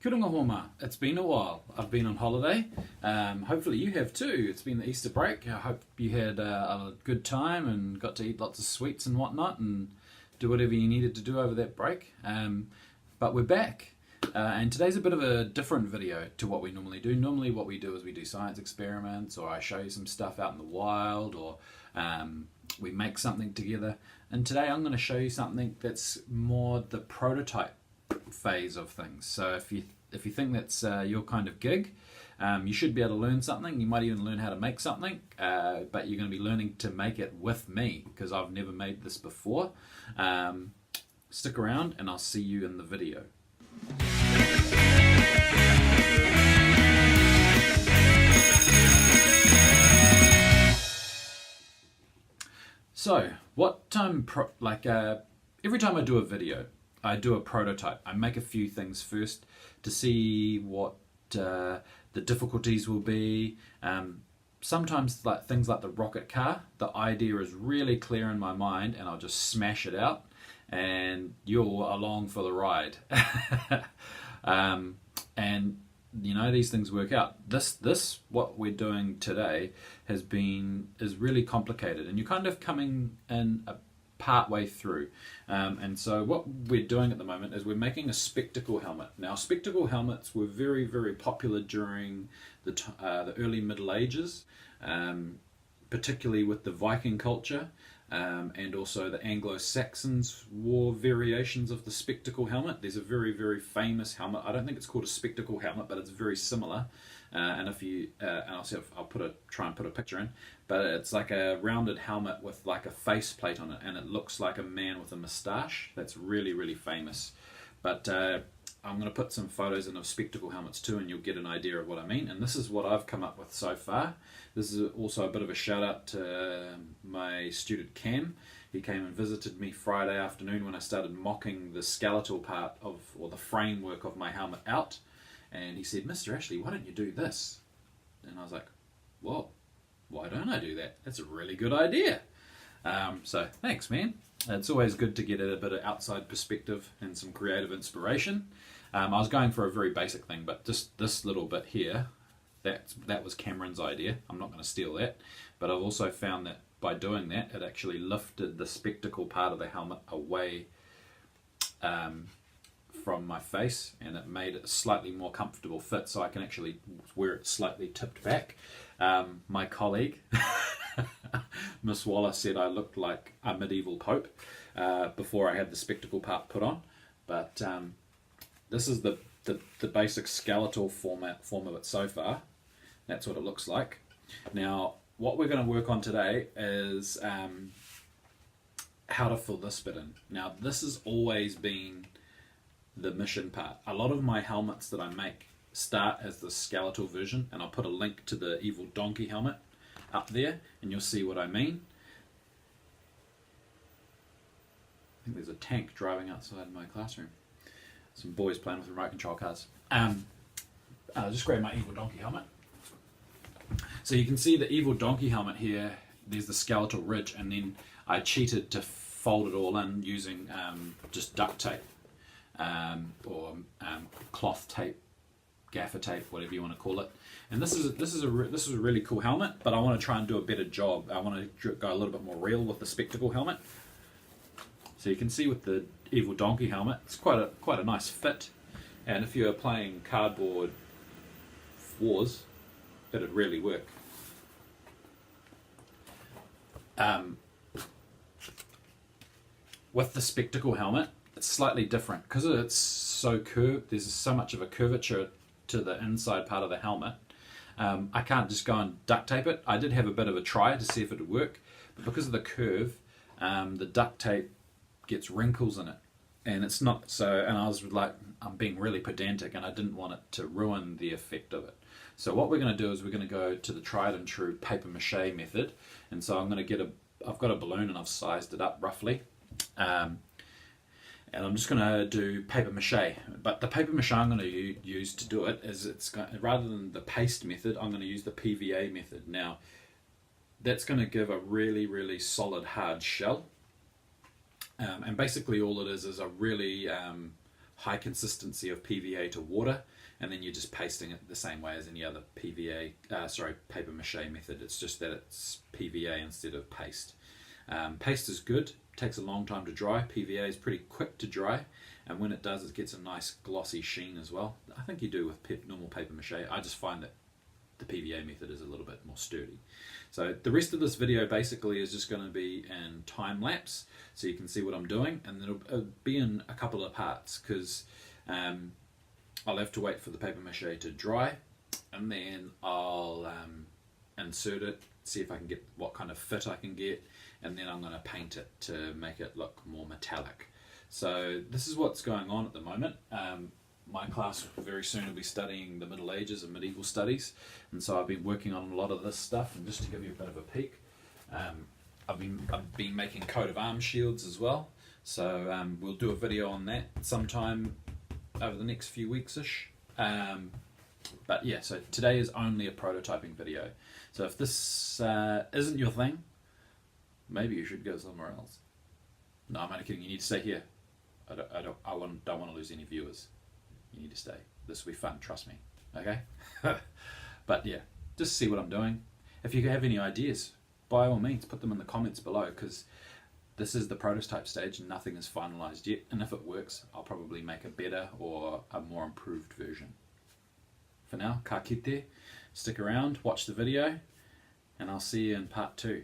Kia ora homa. It's been a while. I've been on holiday. Hopefully you have too. It's been the Easter break. I hope you had a good time and got to eat lots of sweets and whatnot and do whatever you needed to do over that break. But we're back. And today's a bit of a different video to what we normally do. Normally what we do is we do science experiments, or I show you some stuff out in the wild, or we make something together. And today I'm going to show you something that's more the prototype phase of things. So if you think that's your kind of gig, you should be able to learn something. You might even learn how to make something, but you're going to be learning to make it with me because I've never made this before. Stick around and I'll see you in the video. So every time I do a video, I do a prototype. I make a few things first to see what the difficulties will be. Sometimes things like the rocket car, the idea is really clear in my mind and I'll just smash it out and you're along for the ride. And you know, these things work out. This what we're doing today is really complicated, and you're kind of coming in part way through. And so what we're doing at the moment is we're making a spectacle helmet. Now, spectacle helmets were very, very popular during the early Middle Ages, particularly with the Viking culture. And also the Anglo-Saxons wore variations of the spectacle helmet. There's a very, very famous helmet. I don't think it's called a spectacle helmet, but it's very similar. And if you, and I'll see if I'll try and put a picture in. But it's like a rounded helmet with like a face plate on it, and it looks like a man with a moustache. That's really, really famous. But I'm going to put some photos in of spectacle helmets too, and you'll get an idea of what I mean. And this is what I've come up with so far. This is also a bit of a shout out to my student Cam. He came and visited me Friday afternoon when I started mocking the skeletal part of, or the framework of my helmet out. And he said, "Mr. Ashley, why don't you do this?" And I was like, "Whoa, why don't I do that? That's a really good idea." So thanks, man. It's always good to get a bit of outside perspective and some creative inspiration. I was going for a very basic thing, but just this little bit here, that was Cameron's idea. I'm not going to steal that, but I've also found that by doing that, it actually lifted the spectacle part of the helmet away from my face, and it made it a slightly more comfortable fit, so I can actually wear it slightly tipped back. My colleague, Miss Waller, said I looked like a medieval pope before I had the spectacle part put on, but this is the basic skeletal form of it so far. That's what it looks like. Now, what we're going to work on today is how to fill this bit in. Now, this has always been the mission part. A lot of my helmets that I make start as the skeletal version, and I'll put a link to the Evil Donkey helmet up there and you'll see what I mean. I think there's a tank driving outside my classroom. Some boys playing with remote control cars. Just grab my Evil Donkey helmet. So you can see the Evil Donkey helmet here. There's the skeletal ridge, and then I cheated to fold it all in using just duct tape or cloth tape, gaffer tape, whatever you want to call it. And this is a really cool helmet, but I want to try and do a better job. I want to go a little bit more real with the spectacle helmet. So you can see with the Evil Donkey helmet, it's quite a nice fit. And if you're playing cardboard wars, it'd really work. With the spectacle helmet, it's slightly different because it's so curved. There's so much of a curvature to the inside part of the helmet. I can't just go and duct tape it. I did have a bit of a try to see if it would work, but because of the curve, the duct tape gets wrinkles in it, and it's not so. And I was like, I'm being really pedantic, and I didn't want it to ruin the effect of it. So what we're going to do is we're going to go to the tried and true paper mache method. And so I'm going to I've got a balloon and I've sized it up roughly. And I'm just going to do paper mache. But the paper mache I'm going to use to do it is rather than the paste method, I'm going to use the PVA method. Now, that's going to give a really, really solid hard shell. And basically all it is a really high consistency of PVA to water, and then you're just pasting it the same way as any other paper mache method. It's just that it's PVA instead of paste. Paste is good, takes a long time to dry. PVA is pretty quick to dry, and when it does, it gets a nice glossy sheen as well. I think you do with normal paper mache. I just find that the PVA method is a little bit more sturdy. So the rest of this video basically is just going to be in time lapse, so you can see what I'm doing, and it'll be in a couple of parts because I'll have to wait for the paper mache to dry, and then I'll insert it, see if I can get what kind of fit I can get, and then I'm going to paint it to make it look more metallic. So this is what's going on at the moment. My class very soon will be studying the Middle Ages and medieval studies, and so I've been working on a lot of this stuff. And just to give you a bit of a peek, I've been making coat of arms shields as well. So we'll do a video on that sometime over the next few weeks-ish. But yeah, so today is only a prototyping video. So if this isn't your thing, maybe you should go somewhere else. No, I'm only kidding. You need to stay here. I don't want to lose any viewers. You need to stay. This will be fun, trust me. Okay? But yeah, just see what I'm doing. If you have any ideas, by all means, put them in the comments below, because this is the prototype stage and nothing is finalized yet. And if it works, I'll probably make a better or a more improved version. For now, ka kite, stick around, watch the video, and I'll see you in part 2.